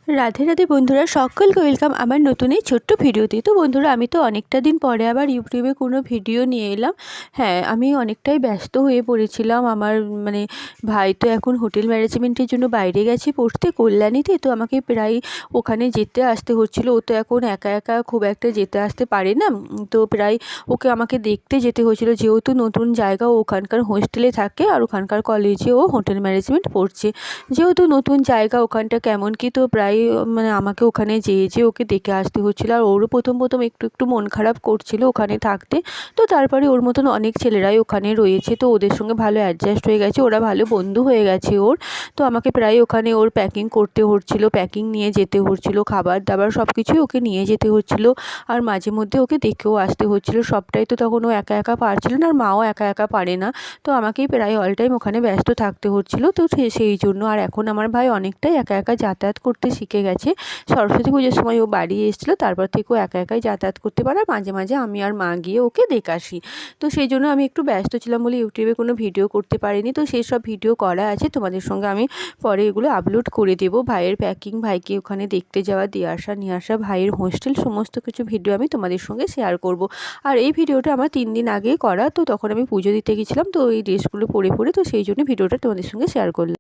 রাধে রাধে বন্ধুরা, সকলকে ওয়েলকাম আমার নতুন এই ছোট্ট ভিডিওতে। তো বন্ধুরা, আমি তো অনেকটা দিন পরে আবার ইউটিউবে কোনো ভিডিও নিয়ে এলাম। হ্যাঁ, আমি অনেকটাই ব্যস্ত হয়ে পড়েছিলাম। আমার মানে ভাই তো এখন হোটেল ম্যানেজমেন্টের জন্য বাইরে গেছে পড়তে কল্যাণীতে। তো আমাকে প্রায় ওখানে যেতে আসতে হচ্ছিলো। ও তো এখন একা একা খুব একটা যেতে আসতে পারে না। তো প্রায় ওকে আমাকে দেখতে যেতে হয়েছিলো, যেহেতু নতুন জায়গা, ও ওখানকার হোস্টেলে থাকে আর ওখানকার কলেজে ও হোটেল ম্যানেজমেন্ট পড়ছে। যেহেতু নতুন জায়গা ওখানটা কেমন কি, তো প্রায় মানে আমাকে ওখানে যেয়ে ওকে দেখে আসতে হচ্ছিলো। আর ওরও প্রথম একটু মন খারাপ করছিল ওখানে থাকতে। তো তারপরে ওর মতন অনেক ছেলেরাই ওখানে রয়েছে, তো ওদের সঙ্গে ভালো অ্যাডজাস্ট হয়ে গেছে, ওরা ভালো বন্ধু হয়ে গেছে ওর। তো আমাকে প্রায় ওখানে ওর প্যাকিং করতে হচ্ছিলো, প্যাকিং নিয়ে যেতে হচ্ছিলো, খাবার দাবার সব কিছুই ওকে নিয়ে যেতে হচ্ছিলো। আর মাঝে মধ্যে ওকে দেখেও আসতে হচ্ছিলো। সবটাই তো তখন ও একা একা পারছিল না, আর মাও একা একা পারে না। তো আমাকেই প্রায় অল টাইম ওখানে ব্যস্ত থাকতে হচ্ছিলো। তো সেই জন্য আর এখন আমার ভাই অনেকটাই একা একা যাতায়াত করতে শিখে গেছে। সরস্বতী পুজোর সময় ও বাড়ি এসেছিলো, তারপর থেকে ও একা একাই যাতায়াত করতে পারে। আর মাঝে মাঝে আমি আর মা গিয়ে ওকে দেখে আসি। তো সেই জন্য আমি একটু ব্যস্ত ছিলাম বলে ইউটিউবে কোনো ভিডিও করতে পারিনি। তো সেই সব ভিডিও করা আছে, তোমাদের সঙ্গে আমি পরে এগুলো আপলোড করে দেবো। ভাইয়ের প্যাকিং, ভাইকে ওখানে দেখতে যাওয়া, দিয়ে আসা, নিয়ে আসা, ভাইয়ের হোস্টেল, সমস্ত কিছু ভিডিও আমি তোমাদের সঙ্গে শেয়ার করব। আর এই ভিডিওটা আমার 3 দিন আগে করা। তো তখন আমি পুজো দিতে গেছিলাম, তো এই ড্রেসগুলো পরে তো সেই জন্য ভিডিওটা তোমাদের সঙ্গে শেয়ার করলাম।